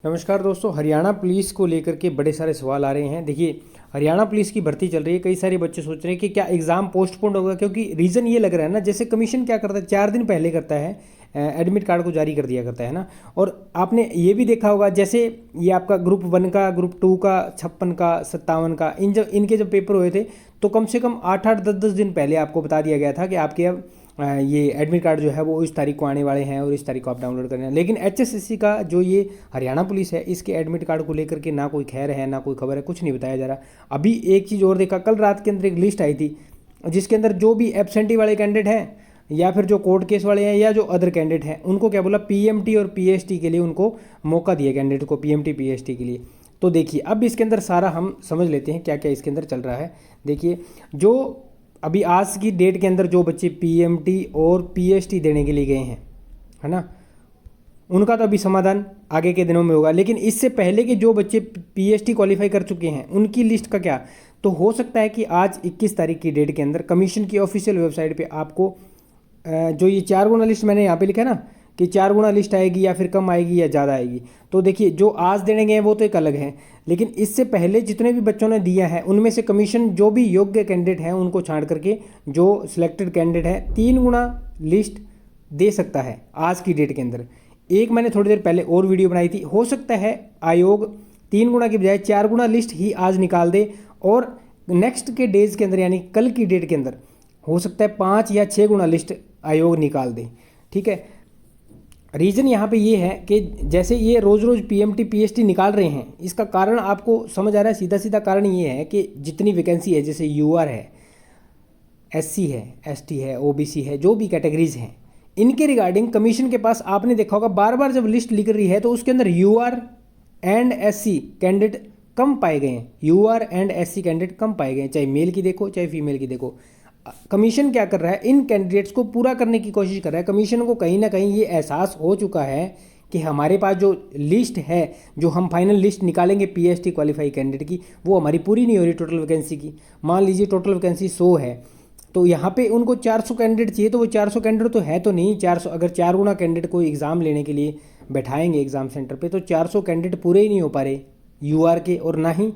नमस्कार दोस्तों, हरियाणा पुलिस को लेकर के बड़े सारे सवाल आ रहे हैं। देखिए, हरियाणा पुलिस की भर्ती चल रही है। कई सारे बच्चे सोच रहे हैं कि क्या एग्ज़ाम पोस्टपोन होगा, क्योंकि रीज़न ये लग रहा है ना, जैसे कमीशन क्या करता है 4 दिन पहले करता है, एडमिट कार्ड को जारी कर दिया करता है ना। और आपने ये भी देखा होगा, जैसे ये आपका ग्रुप 1 का, ग्रुप 2 का, 56 का, 57 का, इनके जब पेपर हुए थे तो कम से कम 8-8, 10-10 दिन पहले आपको बता दिया गया था कि आपके अब ये एडमिट कार्ड जो है वो इस तारीख को आने वाले हैं और इस तारीख को आप डाउनलोड करना है। लेकिन एचएसएससी का जो ये हरियाणा पुलिस है, इसके एडमिट कार्ड को लेकर के ना कोई खैर है, ना कोई खबर है, कुछ नहीं बताया जा रहा। अभी एक चीज़ और देखा, कल रात के अंदर एक लिस्ट आई थी जिसके अंदर जो भी एब्सेंटी वाले कैंडिडेट हैं या फिर जो कोर्ट केस वाले हैं या जो अदर कैंडिडेट हैं, उनको क्या बोला, पीएमटी और पीएसटी के लिए उनको मौका दिया कैंडिडेट को, पीएमटी पीएसटी के लिए। तो देखिए, अब इसके अंदर सारा हम समझ लेते हैं क्या क्या इसके अंदर चल रहा है। देखिए, जो अभी आज की डेट के अंदर जो बच्चे पीएमटी और पीएसटी देने के लिए गए हैं, है ना, उनका तो अभी समाधान आगे के दिनों में होगा। लेकिन इससे पहले के जो बच्चे पीएसटी क्वालिफाई कर चुके हैं, उनकी लिस्ट का क्या? तो हो सकता है कि आज 21 तारीख की डेट के अंदर कमीशन की ऑफिशियल वेबसाइट पे आपको जो ये 4 गुना लिस्ट मैंने यहाँ पे लिखा है ना, कि 4 गुना लिस्ट आएगी या फिर कम आएगी या ज़्यादा आएगी। तो देखिए, जो आज देने गए हैं वो तो एक अलग है, लेकिन इससे पहले जितने भी बच्चों ने दिया है उनमें से कमीशन जो भी योग्य कैंडिडेट हैं उनको छांट करके जो सिलेक्टेड कैंडिडेट है 3 गुना लिस्ट दे सकता है आज की डेट के अंदर। एक मैंने थोड़ी देर पहले और वीडियो बनाई थी, हो सकता है आयोग 3 गुना की बजाय 4 गुना लिस्ट ही आज निकाल दे और नेक्स्ट के डेज के अंदर, यानी कल की डेट के अंदर हो सकता है 5 या 6 गुना लिस्ट आयोग निकाल दे। ठीक है, रीज़न यहाँ पे ये है कि जैसे ये रोज़ रोज़ पीएमटी पीएसटी निकाल रहे हैं, इसका कारण आपको समझ आ रहा है। सीधा सीधा कारण ये है कि जितनी वैकेंसी है, जैसे यूआर है, एससी है, एसटी है, ओबीसी है, जो भी कैटेगरीज हैं, इनके रिगार्डिंग कमीशन के पास आपने देखा होगा बार बार जब लिस्ट लिख रही है तो उसके अंदर यूआर एंड एससी कैंडिडेट कम पाए गए हैं। यूआर एंड एससी कैंडिडेट कम पाए गए हैं, चाहे मेल की देखो चाहे फीमेल की देखो। कमीशन क्या कर रहा है, इन कैंडिडेट्स को पूरा करने की कोशिश कर रहा है। कमीशन को कहीं ना कहीं ये एहसास हो चुका है कि हमारे पास जो लिस्ट है, जो हम फाइनल लिस्ट निकालेंगे पीएसटी क्वालिफाई कैंडिडेट की, वो हमारी पूरी नहीं हो रही टोटल वैकेंसी की। मान लीजिए टोटल वैकेंसी 100 है, तो यहाँ पे उनको 400 कैंडिडेट चाहिए, तो वो 400 कैंडिडेट तो है तो नहीं। 400 अगर 4 गुना कैंडिडेट को एग्ज़ाम लेने के लिए बैठाएंगे एग्ज़ाम सेंटर पे, तो 400 कैंडिडेट पूरे ही नहीं हो पा रहे यूआर के और ना ही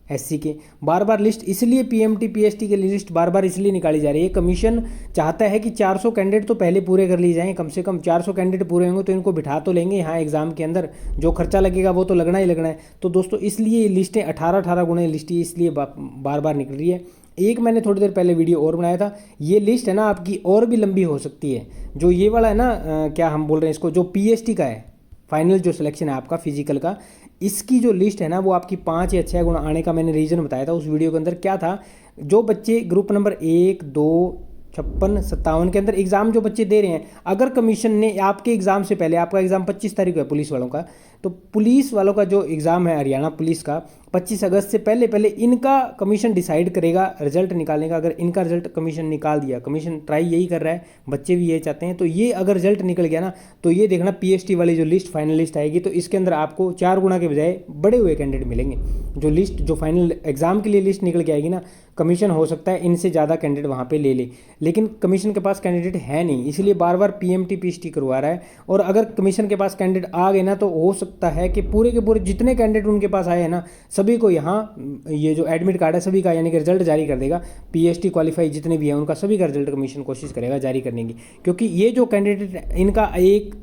एससी के। बार बार लिस्ट इसलिए पीएमटी पीएसटी के लिए लिस्ट बार बार इसलिए निकाली जा रही है, कमीशन चाहता है कि 400 कैंडिडेट तो पहले पूरे कर लिए जाएं। कम से कम 400 कैंडिडेट पूरे होंगे तो इनको बिठा तो लेंगे यहाँ एग्जाम के अंदर, जो खर्चा लगेगा वो तो लगना ही लगना है। तो दोस्तों, इसलिए ये लिस्टें 18-18 गुणे लिस्ट इसलिए बार बार निकल रही है। एक मैंने थोड़ी देर पहले वीडियो और बनाया था, ये लिस्ट है ना आपकी और भी लंबी हो सकती है। जो ये वाला है ना, क्या हम बोल रहे हैं इसको, जो पीएसटी का है, फाइनल जो सिलेक्शन है आपका फिजिकल का, इसकी जो लिस्ट है ना वो आपकी 5 या 6 गुना आने का मैंने रीज़न बताया था उस वीडियो के अंदर। क्या था, जो बच्चे ग्रुप नंबर 1, 2, 56, 57 के अंदर एग्ज़ाम जो बच्चे दे रहे हैं, अगर कमीशन ने आपके एग्ज़ाम से पहले, आपका एग्ज़ाम 25 तारीख को है पुलिस वालों का, तो पुलिस वालों का जो एग्ज़ाम है हरियाणा पुलिस का 25 अगस्त से पहले पहले इनका कमीशन डिसाइड करेगा रिजल्ट निकालने का। अगर इनका रिजल्ट कमीशन निकाल दिया, कमीशन ट्राई यही कर रहा है, बच्चे भी ये चाहते हैं, तो ये अगर रिजल्ट निकल गया ना, तो ये देखना पीएसटी वाली जो लिस्ट फाइनल लिस्ट आएगी, तो इसके अंदर आपको 4 गुना के बजाय बड़े हुए कैंडिडेट मिलेंगे। जो लिस्ट जो फाइनल एग्जाम के लिए लिस्ट निकल के आएगी ना, कमीशन हो सकता है इनसे ज़्यादा कैंडिडेट वहाँ पे ले, लेकिन कमीशन के पास कैंडिडेट है नहीं, इसलिए बार बार पीएमटी पीएसटी करवा रहा है। और अगर कमीशन के पास कैंडिडेट आ गए ना, तो हो सकता है कि पूरे के पूरे जितने कैंडिडेट उनके पास आए हैं ना, सभी को यहाँ ये जो एडमिट कार्ड है सभी का, यानी कि रिजल्ट जारी कर देगा। पीएसटी क्वालिफाई जितने भी हैं उनका सभी का रिजल्ट कमीशन कोशिश करेगा जारी करने की, क्योंकि ये जो कैंडिडेट इनका 1,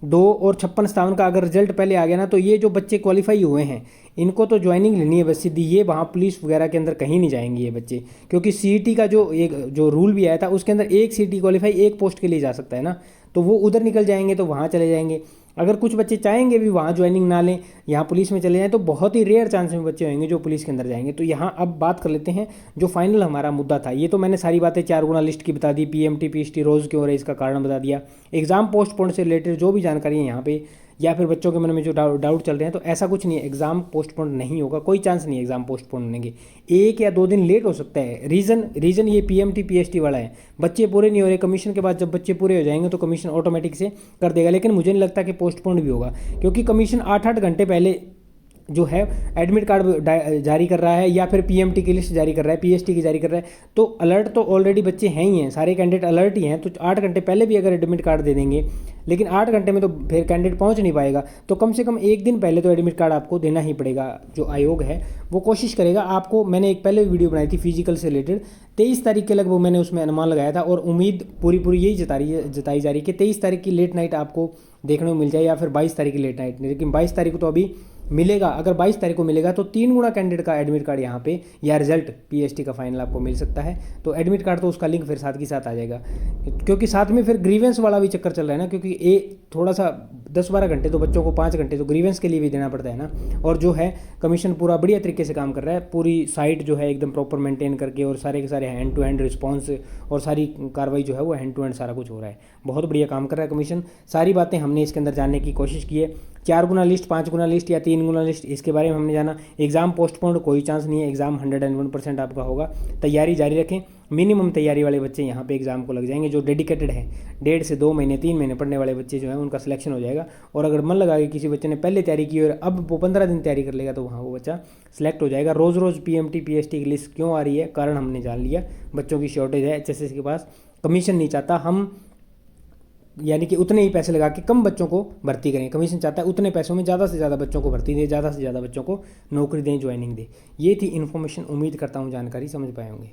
2 और 56, 57 का अगर रिजल्ट पहले आ गया ना, तो ये जो बच्चे क्वालिफाई हुए हैं इनको तो ज्वाइनिंग लेनी है बस सीधी, ये वहाँ पुलिस वगैरह के अंदर कहीं नहीं जाएंगे ये बच्चे, क्योंकि सीईटी का जो रूल भी आया था उसके अंदर एक सीईटी क्वालिफाई एक पोस्ट के लिए जा सकता है ना, तो वो उधर निकल जाएंगे, तो वहाँ चले जाएंगे। अगर कुछ बच्चे चाहेंगे भी वहाँ ज्वाइनिंग ना लें, यहाँ पुलिस में चले जाएँ, तो बहुत ही रेयर चांस में बच्चे होंगे जो पुलिस के अंदर जाएंगे। तो यहाँ अब बात कर लेते हैं जो फाइनल हमारा मुद्दा था। ये तो मैंने सारी बातें 4 गुना लिस्ट की बता दी, पीएमटी पीएसटी रोज़ क्यों हो रहा है इसका कारण बता दिया, एग्जाम पोस्टपोन से रिलेटेड जो भी जानकारी है यहाँ पे, या फिर बच्चों के मन में जो डाउट चल रहे हैं, तो ऐसा कुछ नहीं है, एग्जाम पोस्टपोन नहीं होगा, कोई चांस नहीं है एग्जाम पोस्टपोन होने के। 1 या 2 दिन लेट हो सकता है। रीज़न ये पीएमटी पीएसटी वाला है, बच्चे पूरे नहीं हो रहे, कमीशन के बाद जब बच्चे पूरे हो जाएंगे तो कमीशन ऑटोमेटिक से कर देगा। लेकिन मुझे नहीं लगता कि पोस्टपोन भी होगा, क्योंकि कमीशन 8-8 घंटे पहले जो है एडमिट कार्ड जारी कर रहा है या फिर पीएमटी की लिस्ट जारी कर रहा है, पीएसटी की जारी कर रहा है, तो अलर्ट तो ऑलरेडी बच्चे हैं ही हैं, सारे कैंडिडेट अलर्ट ही हैं। तो 8 घंटे पहले भी अगर एडमिट कार्ड दे देंगे, लेकिन 8 घंटे में तो फिर कैंडिडेट पहुंच नहीं पाएगा, तो कम से कम एक दिन पहले तो एडमिट कार्ड आपको देना ही पड़ेगा। जो आयोग है वो कोशिश करेगा आपको, मैंने एक पहले वीडियो बनाई थी फिजिकल से रिलेटेड, 23 तारीख के लगभग मैंने उसमें अनुमान लगाया था, और उम्मीद पूरी यही जताई जा रही है कि 23 तारीख की लेट नाइट आपको देखने को मिल जाए, या फिर 22 तारीख की लेट नाइट। लेकिन 22 तारीख को तो अभी मिलेगा, अगर 22 तारीख को मिलेगा तो 3 गुना कैंडिडेट का एडमिट कार्ड यहाँ पे या रिजल्ट पीएसटी का फाइनल आपको मिल सकता है। तो एडमिट कार्ड तो उसका लिंक फिर साथ के साथ आ जाएगा, क्योंकि साथ में फिर ग्रीवेंस वाला भी चक्कर चल रहा है ना, क्योंकि ये थोड़ा सा 10-12 घंटे तो बच्चों को 5 घंटे तो ग्रीवेंस के लिए भी देना पड़ता है ना। और जो है कमीशन पूरा बढ़िया तरीके से काम कर रहा है, पूरी साइट जो है एकदम प्रॉपर मेंटेन करके, और सारे के सारे हैंड टू हैंड रिस्पॉन्स और सारी कार्रवाई जो है वो हैंड टू हैंड सारा कुछ हो रहा है। बहुत बढ़िया काम कर रहा है कमीशन। सारी बातें हमने इसके अंदर जानने की कोशिश की है। 4 गुना लिस्ट, 5 गुना लिस्ट या 3 गुना लिस्ट, इसके बारे में हमने जाना। एग्ज़ाम पोस्टपोन कोई चांस नहीं है, एग्ज़ाम 101% आपका होगा। तैयारी जारी रखें, मिनिमम तैयारी वाले बच्चे यहाँ पे एग्ज़ाम को लग जाएंगे। जो डेडिकेटेड हैं, 1.5 से 2 महीने 3 महीने पढ़ने वाले बच्चे जो हैं उनका सिलेक्शन हो जाएगा। और अगर मन लगा कि किसी बच्चे ने पहले तैयारी की और अब वो 15 दिन तैयारी कर लेगा, तो वहाँ वो बच्चा सिलेक्ट हो जाएगा। रोज़ रोज़ पीएमटी पीएसटी की लिस्ट क्यों आ रही है, कारण हमने जान लिया। बच्चों की शॉर्टेज है, एचएसएस के पास कमीशन नहीं चाहता हम, यानी कि उतने ही पैसे लगा के कम बच्चों को भर्ती करें। कमीशन चाहता है उतने पैसों में ज़्यादा से ज़्यादा बच्चों को भर्ती दें, ज़्यादा से ज़्यादा बच्चों को नौकरी दें, ज्वाइनिंग दें। ये थी इन्फॉर्मेशन, उम्मीद करता हूँ जानकारी समझ पाए होंगे।